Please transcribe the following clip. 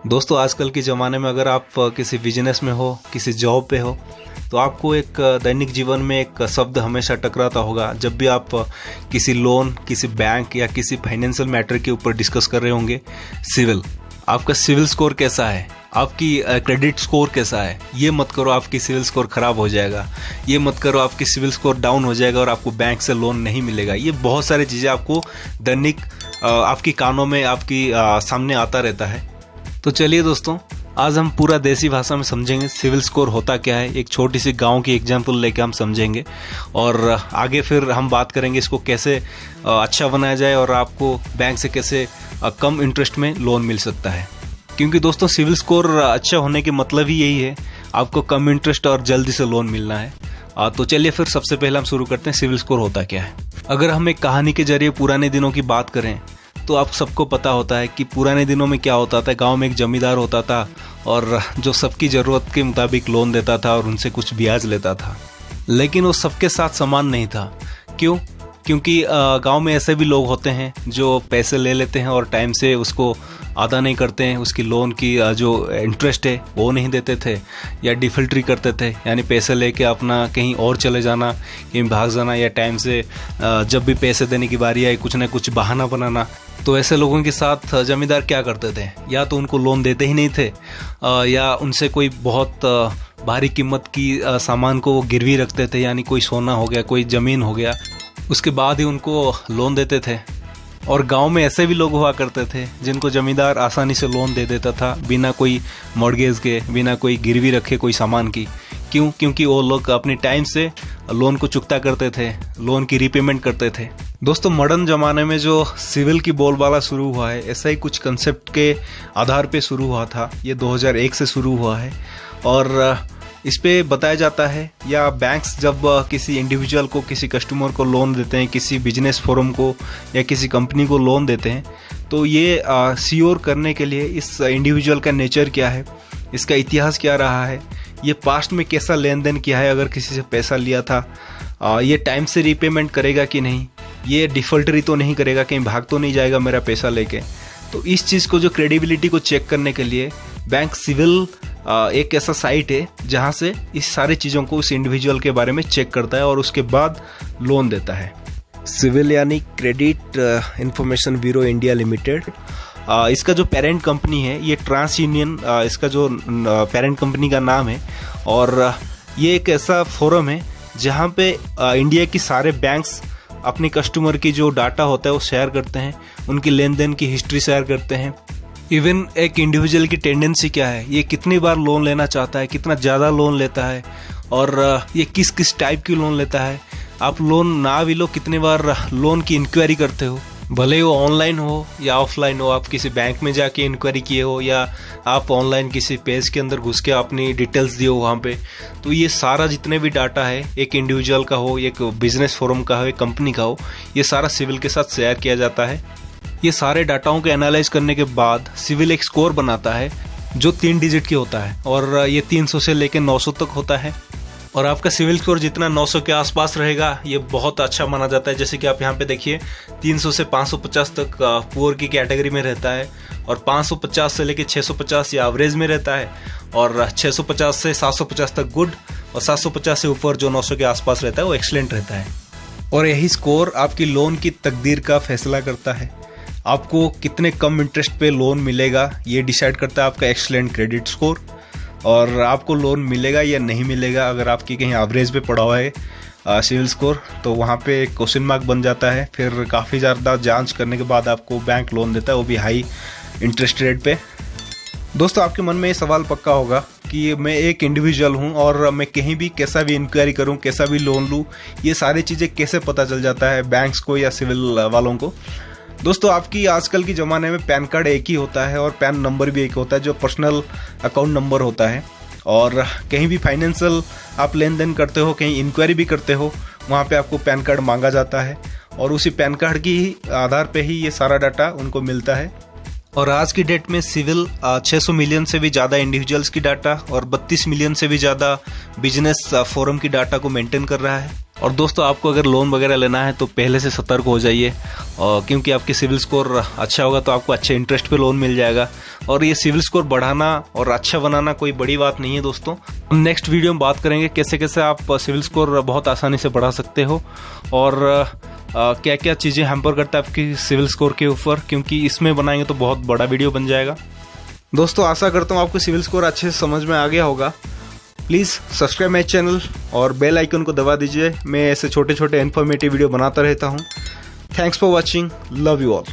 दोस्तों आजकल के ज़माने में अगर आप किसी बिजनेस में हो, किसी जॉब पे हो, तो आपको एक दैनिक जीवन में एक शब्द हमेशा टकराता होगा। जब भी आप किसी लोन, किसी बैंक या किसी फाइनेंशियल मैटर के ऊपर डिस्कस कर रहे होंगे, सिविल। आपका सिविल स्कोर कैसा है, आपकी क्रेडिट स्कोर कैसा है। ये मत करो आपकी सिविल स्कोर खराब हो जाएगा, ये मत करो आपकी सिविल स्कोर डाउन हो जाएगा और आपको बैंक से लोन नहीं मिलेगा। ये बहुत सारी चीज़ें आपको दैनिक आपकी कानों में, आपकी सामने आता रहता है। तो चलिए दोस्तों, आज हम पूरा देसी भाषा में समझेंगे सिविल स्कोर होता क्या है। एक छोटी सी गांव की एग्जांपल लेके हम समझेंगे और आगे फिर हम बात करेंगे इसको कैसे अच्छा बनाया जाए और आपको बैंक से कैसे कम इंटरेस्ट में लोन मिल सकता है। क्योंकि दोस्तों सिविल स्कोर अच्छा होने के मतलब ही यही है, आपको कम इंटरेस्ट और जल्दी से लोन मिलना है। तो चलिए फिर सबसे पहले हम शुरू करते हैं सिविल स्कोर होता क्या है। अगर हम एक कहानी के जरिए पुराने दिनों की बात करें तो आप सबको पता होता है कि पुराने दिनों में क्या होता था। गांव में एक जमींदार होता था और जो सबकी ज़रूरत के मुताबिक लोन देता था और उनसे कुछ ब्याज लेता था, लेकिन वो सबके साथ समान नहीं था। क्यों? क्योंकि गांव में ऐसे भी लोग होते हैं जो पैसे ले लेते हैं और टाइम से उसको अदा नहीं करते हैं, उसकी लोन की जो इंटरेस्ट है वो नहीं देते थे या डिफल्टरी करते थे, यानी पैसे लेके अपना कहीं और चले जाना, कहीं भाग जाना, या टाइम से जब भी पैसे देने की बारी आई कुछ ना कुछ बहाना बनाना। तो ऐसे लोगों के साथ जमींदार क्या करते थे, या तो उनको लोन देते ही नहीं थे या उनसे कोई बहुत भारी कीमत की सामान को वो गिरवी रखते थे, यानी कोई सोना हो गया, कोई ज़मीन हो गया, उसके बाद ही उनको लोन देते थे। और गांव में ऐसे भी लोग हुआ करते थे जिनको जमींदार आसानी से लोन दे देता था बिना कोई मॉर्गेज के, बिना कोई गिरवी रखे कोई सामान की। क्यों? क्योंकि वो लोग अपनी टाइम से लोन को चुकता करते थे, लोन की रीपेमेंट करते थे। दोस्तों मॉडर्न ज़माने में जो सिविल की बोलबाला शुरू हुआ है, ऐसा ही कुछ कंसेप्ट के आधार पे शुरू हुआ था। ये 2001 से शुरू हुआ है और इस पे बताया जाता है, या बैंक्स जब किसी इंडिविजुअल को, किसी कस्टमर को लोन देते हैं, किसी बिजनेस फोरम को या किसी कंपनी को लोन देते हैं, तो ये श्योर करने के लिए इस इंडिविजुअल का नेचर क्या है, इसका इतिहास क्या रहा है, ये पास्ट में कैसा लेन देन किया है, अगर किसी से पैसा लिया था ये टाइम से रीपेमेंट करेगा कि नहीं, ये डिफॉल्टरी तो नहीं करेगा, कहीं भाग तो नहीं जाएगा मेरा पैसा लेके। तो इस चीज़ को, जो क्रेडिबिलिटी को चेक करने के लिए बैंक सिविल एक ऐसा साइट है जहां से इस सारी चीज़ों को उस इंडिविजुअल के बारे में चेक करता है और उसके बाद लोन देता है। सिविल यानी credit information bureau India limited. इसका जो पेरेंट कंपनी है ये ट्रांस यूनियन, इसका जो पेरेंट कंपनी का नाम है। और ये एक ऐसा फोरम है जहां पे इंडिया की सारे बैंक्स अपने कस्टमर की जो डाटा होता है वो शेयर करते हैं, उनकी लेन देन की हिस्ट्री शेयर करते हैं। इवन एक इंडिविजुअल की टेंडेंसी क्या है, ये कितनी बार लोन लेना चाहता है, कितना ज़्यादा लोन लेता है और ये किस किस टाइप की लोन लेता है। आप लोन ना भी लो, कितने बार लोन की इंक्वायरी करते हो, भले वो ऑनलाइन हो या ऑफलाइन हो, आप किसी बैंक में जाके इंक्वायरी किए हो या आप ऑनलाइन किसी पेज के अंदर घुस के अपनी डिटेल्स दिए हो वहाँ पे। तो ये सारा जितने भी डाटा है, एक इंडिविजुअल का हो, एक बिजनेस फोरम का हो, एक कंपनी का हो, ये सारा सिविल के साथ शेयर किया जाता है। ये सारे डाटाओं को एनालाइज करने के बाद सिविल एक स्कोर बनाता है जो 3 डिजिट की होता है और ये 300 से लेकर 900 तक होता है। और आपका सिविल स्कोर जितना 900 के आसपास रहेगा ये बहुत अच्छा माना जाता है। जैसे कि आप यहाँ पे देखिए 300 से 550 तक पुअर की कैटेगरी में रहता है और 550 से लेकर 650 ये एवरेज में रहता है और 650 से 750 तक गुड और 750 से ऊपर जो 900 के आसपास रहता है वो एक्सीलेंट रहता है। और यही स्कोर आपकी लोन की तकदीर का फैसला करता है। आपको कितने कम इंटरेस्ट पे लोन मिलेगा ये डिसाइड करता है आपका एक्सीलेंट क्रेडिट स्कोर, और आपको लोन मिलेगा या नहीं मिलेगा। अगर आपकी कहीं एवरेज पे पड़ा हुआ है सिविल स्कोर तो वहाँ पे क्वेश्चन मार्क बन जाता है। फिर काफ़ी ज़्यादा जांच करने के बाद आपको बैंक लोन देता है, वो भी हाई इंटरेस्ट रेट पे। दोस्तों आपके मन में ये सवाल पक्का होगा कि मैं एक इंडिविजुअल हूँ और मैं कहीं भी कैसा भी इंक्वायरी करूँ, कैसा भी लोन लूँ, ये सारी चीज़ें कैसे पता चल जाता है बैंक्स को या सिविल वालों को। दोस्तों आपकी आजकल की ज़माने में पैन कार्ड एक ही होता है और पैन नंबर भी एक होता है जो पर्सनल अकाउंट नंबर होता है। और कहीं भी फाइनेंशियल आप लेन देन करते हो, कहीं इंक्वायरी भी करते हो, वहाँ पे आपको पैन कार्ड मांगा जाता है और उसी पैन कार्ड की आधार पे ही ये सारा डाटा उनको मिलता है। और आज की डेट में सिविल 600 मिलियन से भी ज़्यादा इंडिविजुअल्स की डाटा और 32 मिलियन से भी ज़्यादा बिजनेस फोरम की डाटा को मेंटेन कर रहा है। और दोस्तों आपको अगर लोन वगैरह लेना है तो पहले से सतर्क हो जाइए, क्योंकि आपकी सिविल स्कोर अच्छा होगा तो आपको अच्छे इंटरेस्ट पे लोन मिल जाएगा। और ये सिविल स्कोर बढ़ाना और अच्छा बनाना कोई बड़ी बात नहीं है दोस्तों। हम नेक्स्ट वीडियो में बात करेंगे कैसे कैसे आप सिविल स्कोर बहुत आसानी से बढ़ा सकते हो और क्या क्या चीज़ें हैम्पर करता है आपकी सिविल स्कोर के ऊपर, क्योंकि इसमें बनाएंगे तो बहुत बड़ा वीडियो बन जाएगा। दोस्तों आशा करता हूँ आपको सिविल स्कोर अच्छे से समझ में आ गया होगा। प्लीज़ सब्सक्राइब माई चैनल और बेल आइकन को दबा दीजिए। मैं ऐसे छोटे छोटे इन्फॉर्मेटिव वीडियो बनाता रहता हूँ। Thanks for watching, love you all.